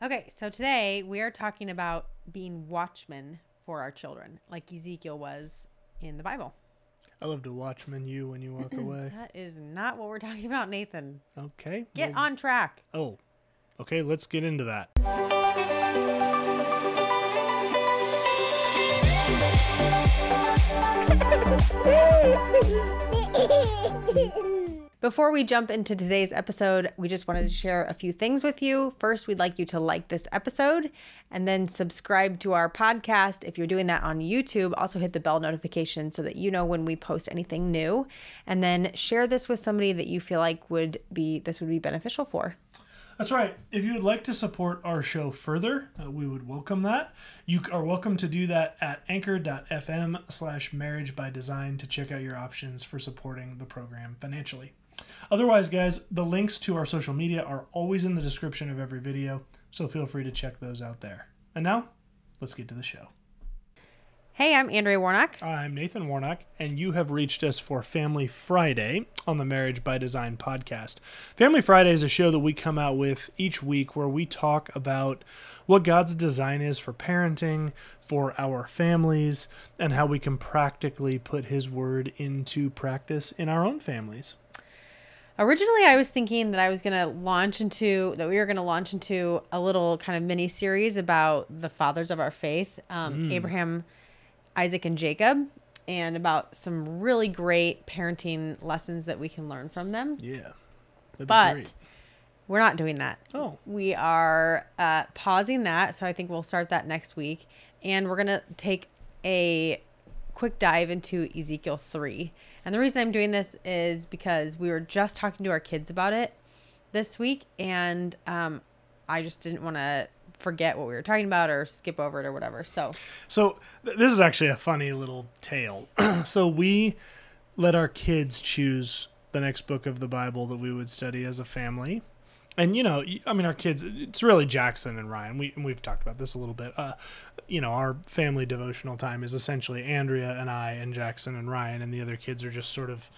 Okay, so today we are talking about being watchmen for our children, like Ezekiel was in the Bible. I love to watchman you when you walk away. That is not what we're talking about, Nathan. Okay. Get on track. Oh, okay. Let's get into that. Before we jump into today's episode, we just wanted to share a few things with you. First, we'd like you to like this episode and then subscribe to our podcast. If you're doing that on YouTube, also hit the bell notification so that you know when we post anything new. And then share this with somebody that you feel like this would be beneficial for. That's right. If you would like to support our show further, we would welcome that. You are welcome to do that at anchor.fm/marriagebydesign to check out your options for supporting the program financially. Otherwise, guys, the links to our social media are always in the description of every video, so feel free to check those out there. And now, let's get to the show. Hey, I'm Andrea Warnock. I'm Nathan Warnock, and you have reached us for Family Friday on the Marriage by Design podcast. Family Friday is a show that we come out with each week where we talk about what God's design is for parenting, for our families, and how we can practically put His Word into practice in our own families. Originally, I was thinking that we were going to launch into a little kind of mini series about the fathers of our faith, Abraham, Isaac, and Jacob, and about some really great parenting lessons that we can learn from them. Yeah, but great. We're not doing that. Oh, we are pausing that, so I think we'll start that next week, and we're going to take a quick dive into Ezekiel 3. And the reason I'm doing this is because we were just talking to our kids about it this week, and I just didn't want to forget what we were talking about or skip over it or whatever. So this is actually a funny little tale. So we let our kids choose the next book of the Bible that we would study as a family. And, our kids, it's really Jackson and Ryan. We've talked about this a little bit. Our family devotional time is essentially Andrea and I and Jackson and Ryan, and the other kids are just sort of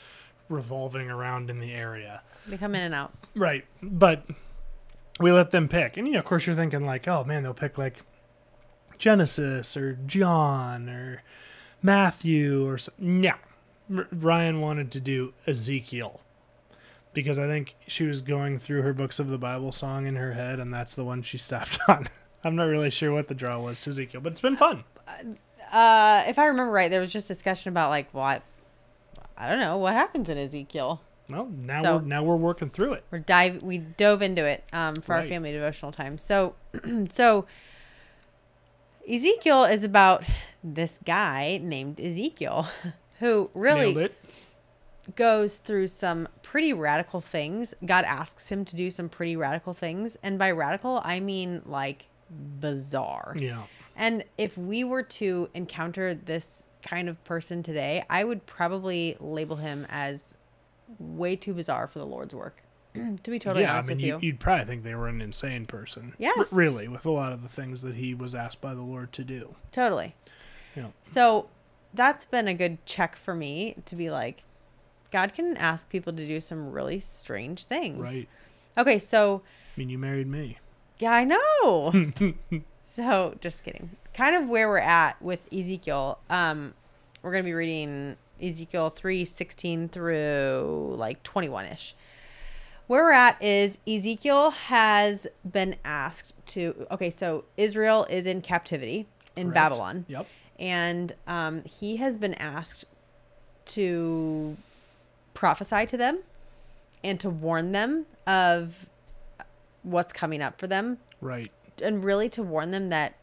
revolving around in the area. They come in and out. Right. But we let them pick. And, of course, you're thinking like, oh, man, they'll pick like Genesis or John or Matthew or something. Yeah. Ryan wanted to do Ezekiel, because I think she was going through her books of the Bible song in her head, and that's the one she stopped on. I'm not really sure what the draw was to Ezekiel, but it's been fun. If I remember right, there was just discussion about like what, I don't know, what happens in Ezekiel. Well, now we're working through it. We dove into it for our family devotional time. So Ezekiel is about this guy named Ezekiel who really Nailed it. Goes through some pretty radical things. God asks him to do some pretty radical things. And by radical, I mean like bizarre. Yeah. And if we were to encounter this kind of person today, I would probably label him as way too bizarre for the Lord's work. To be totally honest with you. You'd probably think they were an insane person. Yes. Really, with a lot of the things that he was asked by the Lord to do. Totally. Yeah. So that's been a good check for me to be like, God can ask people to do some really strange things. Right. Okay, so... you married me. Yeah, I know. So, just kidding. Kind of where we're at with Ezekiel. We're going to be reading Ezekiel 3:16 through like 21-ish. Where we're at is Ezekiel has been asked to... Okay, so Israel is in captivity in Correct. Babylon. Yep. And he has been asked to prophesy to them and to warn them of what's coming up for them. Right. And really to warn them that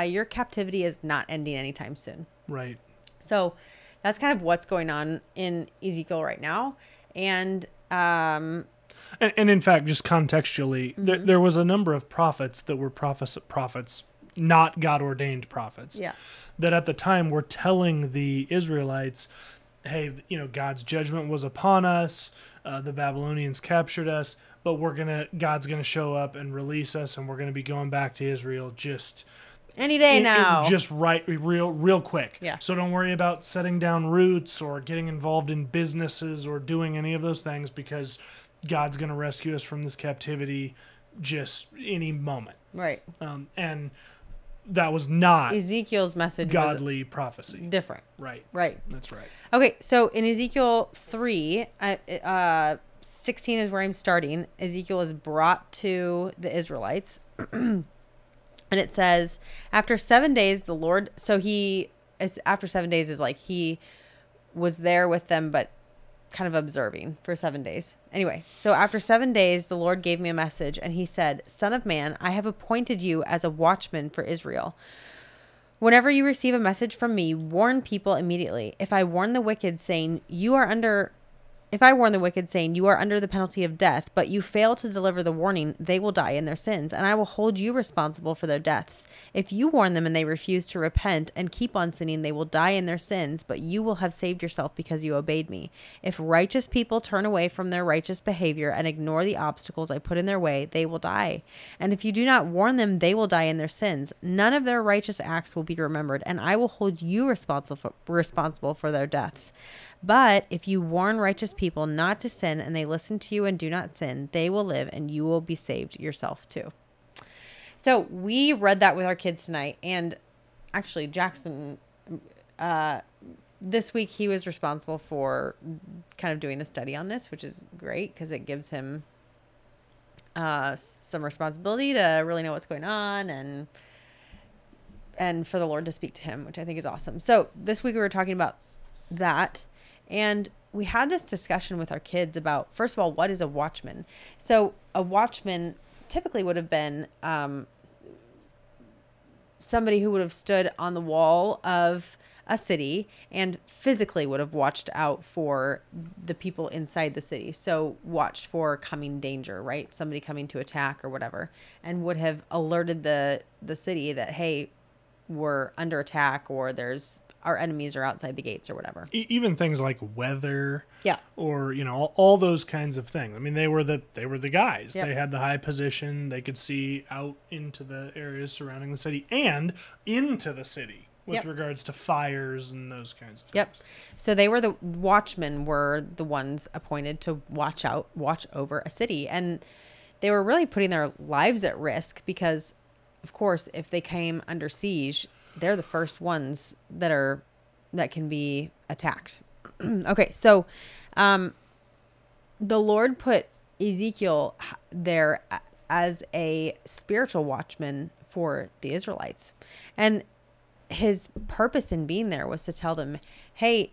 your captivity is not ending anytime soon. Right. So that's kind of what's going on in Ezekiel right now. And in fact, just contextually, there was a number of prophets that were prophets, not God-ordained prophets. Yeah. That at the time were telling the Israelites, hey, God's judgment was upon us. The Babylonians captured us, but God's gonna show up and release us, and we're gonna be going back to Israel just any day now. Just real quick. Yeah. So don't worry about setting down roots or getting involved in businesses or doing any of those things, because God's gonna rescue us from this captivity just any moment. Right. And that was not Ezekiel's message godly prophecy. was different. Right. Right. That's right. Okay, so in Ezekiel 3, 16 is where I'm starting. Ezekiel is brought to the Israelites. And it says, after 7 days, the Lord, after 7 days is like he was there with them, but kind of observing for 7 days. Anyway, so after 7 days, the Lord gave me a message, and he said, Son of man, I have appointed you as a watchman for Israel. Whenever you receive a message from me, warn people immediately. If I warn the wicked saying you are under the penalty of death, but you fail to deliver the warning, they will die in their sins, and I will hold you responsible for their deaths. If you warn them and they refuse to repent and keep on sinning, they will die in their sins, but you will have saved yourself because you obeyed me. If righteous people turn away from their righteous behavior and ignore the obstacles I put in their way, they will die. And if you do not warn them, they will die in their sins. None of their righteous acts will be remembered, and I will hold you responsible for their deaths. But if you warn righteous people not to sin and they listen to you and do not sin, they will live and you will be saved yourself too. So we read that with our kids tonight. And actually, Jackson, this week, he was responsible for kind of doing the study on this, which is great because it gives him some responsibility to really know what's going on and for the Lord to speak to him, which I think is awesome. So this week we were talking about that. And we had this discussion with our kids about, first of all, what is a watchman? So a watchman typically would have been somebody who would have stood on the wall of a city and physically would have watched out for the people inside the city. So watched for coming danger, right? Somebody coming to attack or whatever, and would have alerted the city that, hey, we're under attack, or our enemies are outside the gates or whatever. Even things like weather, yeah, or all those kinds of things. I mean, they were the guys. Yep. They had the high position. They could see out into the areas surrounding the city and into the city with Yep. regards to fires and those kinds of things. Yep. So they were the watchmen, were the ones appointed to watch over a city, and they were really putting their lives at risk because, of course, if they came under siege, they're the first ones that can be attacked. Okay, so the Lord put Ezekiel there as a spiritual watchman for the Israelites. And his purpose in being there was to tell them, hey,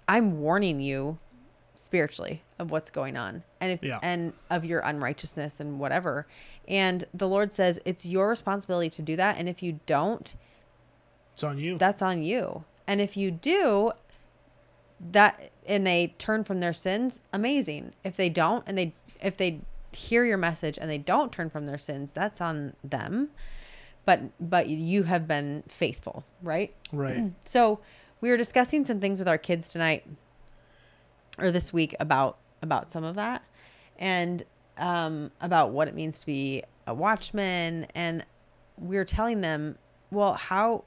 I'm warning you spiritually of what's going on and of your unrighteousness and whatever. And the Lord says it's your responsibility to do that. And if you don't, it's on you. That's on you. And if you do that and they turn from their sins, amazing. If they don't, and if they hear your message and they don't turn from their sins, that's on them. But you have been faithful, right? Right. So we were discussing some things with our kids tonight or this week about some of that, and about what it means to be a watchman. And we were telling them, well, how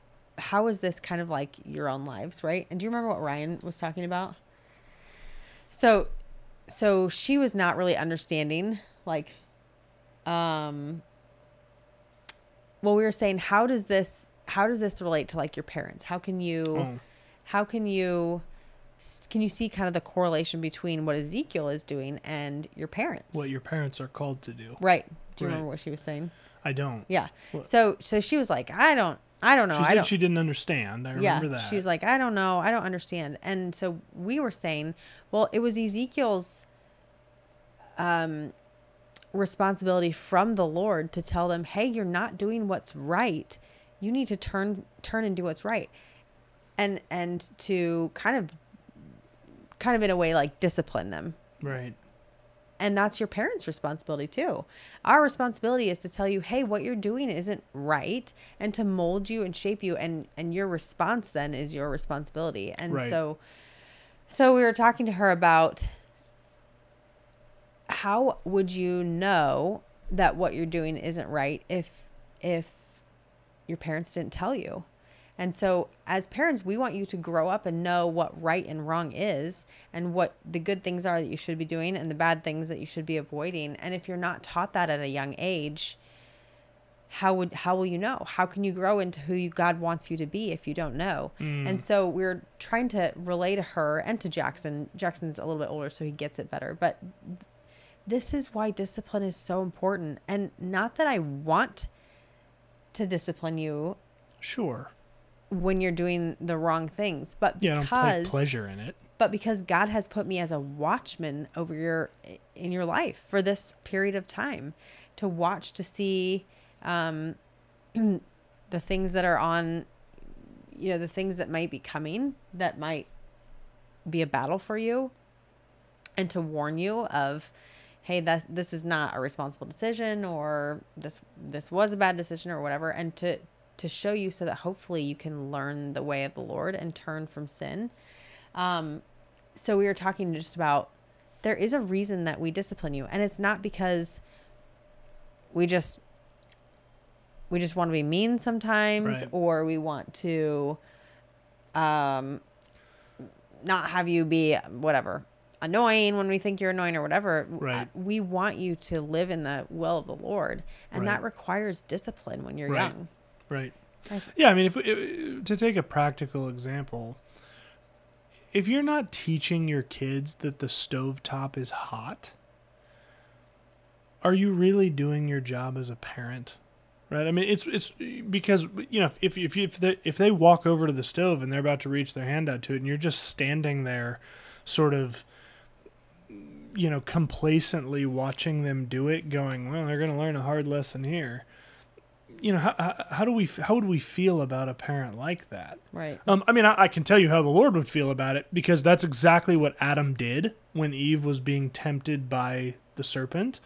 is this kind of like your own lives, right? And do you remember what Ryan was talking about? So she was not really understanding, like, well, we were saying, how does this relate to like your parents? How can you see kind of the correlation between what Ezekiel is doing and your parents? What your parents are called to do. Right. Do you remember what she was saying? I don't. Yeah. What? So she was like, I don't know. She said she didn't understand. I remember that. She was like, I don't know. I don't understand. And so we were saying, well, it was Ezekiel's responsibility from the Lord to tell them, hey, you're not doing what's right. You need to turn and do what's right. And to kind of in a way like discipline them. Right. And that's your parents' responsibility too. Our responsibility is to tell you, hey, what you're doing isn't right, and to mold you and shape you, and your response then is your responsibility. And right. So we were talking to her about how would you know that what you're doing isn't right if your parents didn't tell you? And so as parents, we want you to grow up and know what right and wrong is, and what the good things are that you should be doing and the bad things that you should be avoiding. And if you're not taught that at a young age, how will you know? How can you grow into who God wants you to be if you don't know? And so we're trying to relay to her and to Jackson. Jackson's a little bit older, so he gets it better. But this is why discipline is so important. And not that I want to discipline you. Sure. When you're doing the wrong things, but Yeah, don't take pleasure in it. But because God has put me as a watchman in your life for this period of time, to watch, to see the things that are on, the things that might be coming, that might be a battle for you, and to warn you of, hey, this is not a responsible decision, or this was a bad decision, or whatever, and to show you so that hopefully you can learn the way of the Lord and turn from sin. So we were talking just about, there is a reason that we discipline you, and it's not because we just want to be mean sometimes, right, or we want to not have you be whatever, annoying when we think you're annoying or whatever. Right. We want you to live in the will of the Lord, and right, that requires discipline when you're right, young. Right. Yeah, I mean, to take a practical example, if you're not teaching your kids that the stovetop is hot, are you really doing your job as a parent? Right? I mean, it's because, if they walk over to the stove and they're about to reach their hand out to it, and you're just standing there sort of, complacently watching them do it, going, well, they're going to learn a hard lesson here. How would we feel about a parent like that? Right. I mean, I can tell you how the Lord would feel about it, because that's exactly what Adam did when Eve was being tempted by the serpent.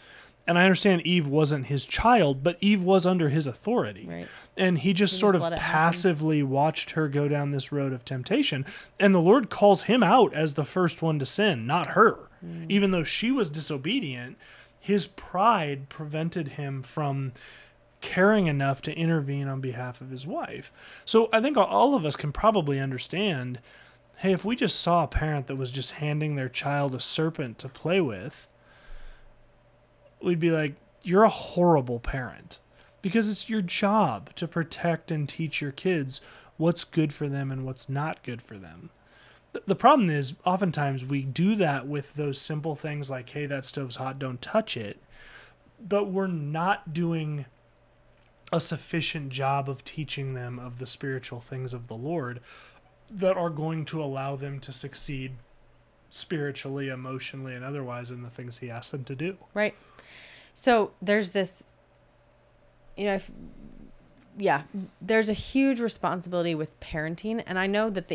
And I understand Eve wasn't his child, but Eve was under his authority. Right. And he just sort of passively watched her go down this road of temptation. And the Lord calls him out as the first one to sin, not her. Even though she was disobedient, his pride prevented him from caring enough to intervene on behalf of his wife. So I think all of us can probably understand, hey, if we just saw a parent that was just handing their child a serpent to play with, we'd be like, you're a horrible parent, because it's your job to protect and teach your kids what's good for them and what's not good for them. The problem is, oftentimes we do that with those simple things like, hey, that stove's hot, don't touch it, but we're not doing a sufficient job of teaching them of the spiritual things of the Lord that are going to allow them to succeed spiritually, emotionally, and otherwise in the things he asks them to do. Right. So there's this, there's a huge responsibility with parenting. And I know that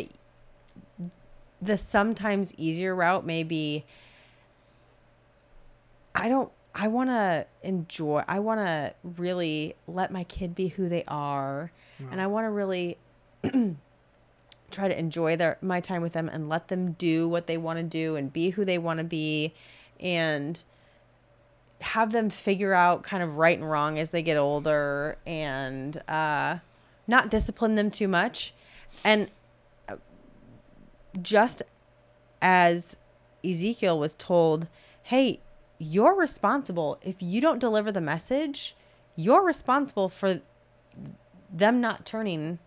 the sometimes easier route may be, I want to really let my kid be who they are. Yeah. And I want to really try to enjoy my time with them and let them do what they want to do and be who they want to be, and have them figure out kind of right and wrong as they get older, and not discipline them too much. And just as Ezekiel was told, hey, you're responsible. If you don't deliver the message, you're responsible for them not turning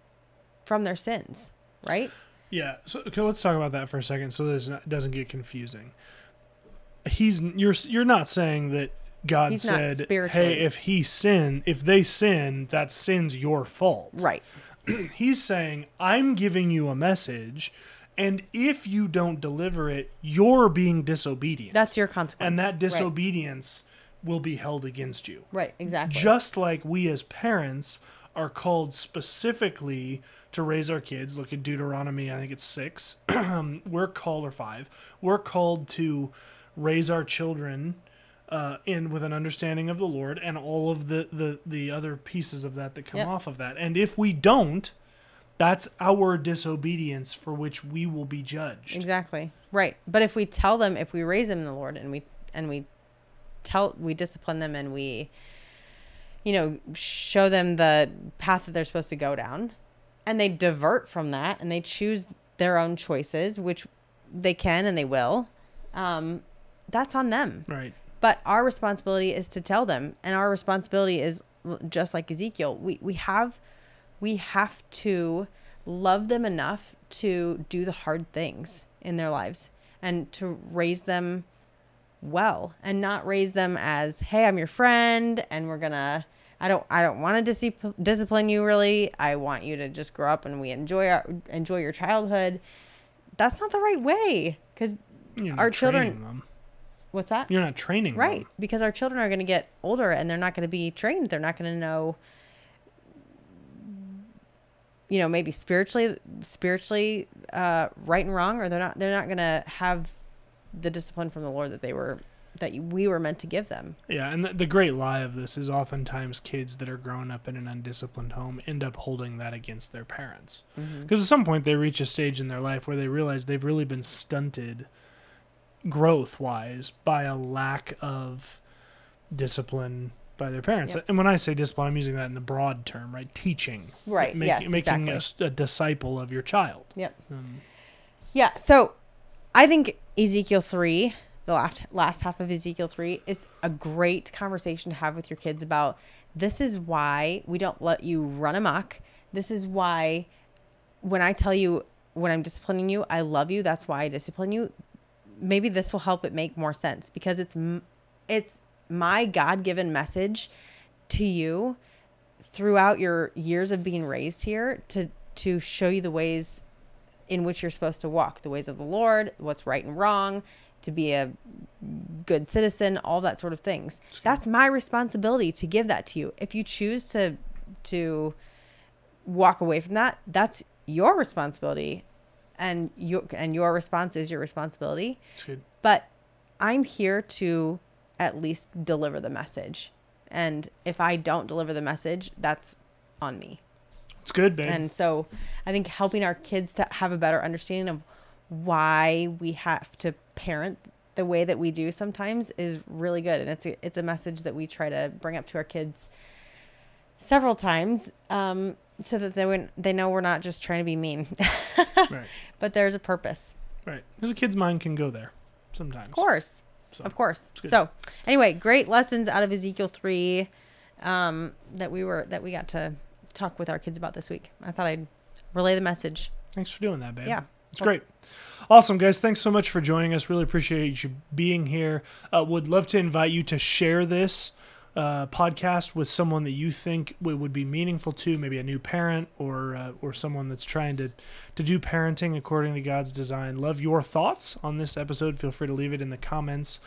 from their sins, right? Yeah. So okay, let's talk about that for a second, so that it doesn't get confusing. You're not saying that God He's said, hey, if they sin, that sin's your fault. Right. He's saying, I'm giving you a message, and if you don't deliver it, you're being disobedient. That's your consequence. And that disobedience will be held against you. Right, exactly. Just like we as parents are called specifically to raise our kids. Look at Deuteronomy, I think it's 6. We're called, or 5. We're called to raise our children with an understanding of the Lord and all of the other pieces of that come off of that. And if we don't, that's our disobedience for which we will be judged. Exactly. Right. But if we tell them, if we raise them in the Lord and we discipline them and we, show them the path that they're supposed to go down, and they divert from that and they choose their own choices, which they can and they will, that's on them. Right. But our responsibility is to tell them, and our responsibility is just like Ezekiel. We have to love them enough to do the hard things in their lives and to raise them well, and not raise them as, hey, I'm your friend and I don't want to discipline you really. I want you to just grow up and we enjoy your childhood. That's not the right way, because our children them. What's that? You're not training them. Right, because our children are going to get older and they're not going to be trained. They're not going to know, maybe spiritually right and wrong, or they're not going to have the discipline from the Lord that we were meant to give them. Yeah, and the great lie of this is oftentimes kids that are growing up in an undisciplined home end up holding that against their parents. Because at some point they reach a stage in their life where they realize they've really been stunted growth-wise by a lack of discipline by their parents. Yep. And when I say discipline, I'm using that in the broad term, right? Teaching. Right, making exactly. a disciple of your child. Yep. Yeah, so I think Ezekiel 3, the last half of Ezekiel 3, is a great conversation to have with your kids about, this is why we don't let you run amok. This is why when I tell you, when I'm disciplining you, I love you. That's why I discipline you. Maybe this will help it make more sense, because it's my God-given message to you throughout your years of being raised here to show you the ways in which you're supposed to walk, the ways of the Lord, what's right and wrong, to be a good citizen, all that sort of things. That's my responsibility to give that to you. If you choose to walk away from that, that's your responsibility. And your response is your responsibility. But I'm here to at least deliver the message. And if I don't deliver the message, that's on me. It's good, babe. And so I think helping our kids to have a better understanding of why we have to parent the way that we do sometimes is really good. And it's a message that we try to bring up to our kids several times, so that they know we're not just trying to be mean. Right. But there's a purpose. Right. Because a kid's mind can go there sometimes. Of course. Of course. So anyway, great lessons out of Ezekiel 3 that we got to talk with our kids about this week. I thought I'd relay the message. Thanks for doing that, babe. Yeah. It's great. Awesome, guys. Thanks so much for joining us. Really appreciate you being here. Would love to invite you to share this podcast with someone that you think would be meaningful to, maybe a new parent or someone that's trying to do parenting according to God's design. Love your thoughts on this episode. Feel free to leave it in the comments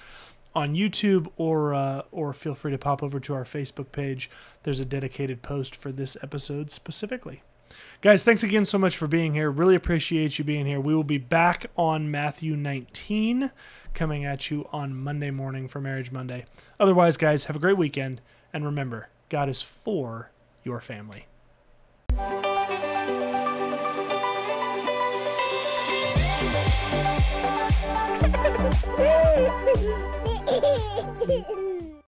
on YouTube, or feel free to pop over to our Facebook page. There's a dedicated post for this episode specifically. Guys, thanks again so much for being here. Really appreciate you being here. We will be back on Matthew 19, coming at you on Monday morning for Marriage Monday. Otherwise, guys, have a great weekend. And remember, God is for your family.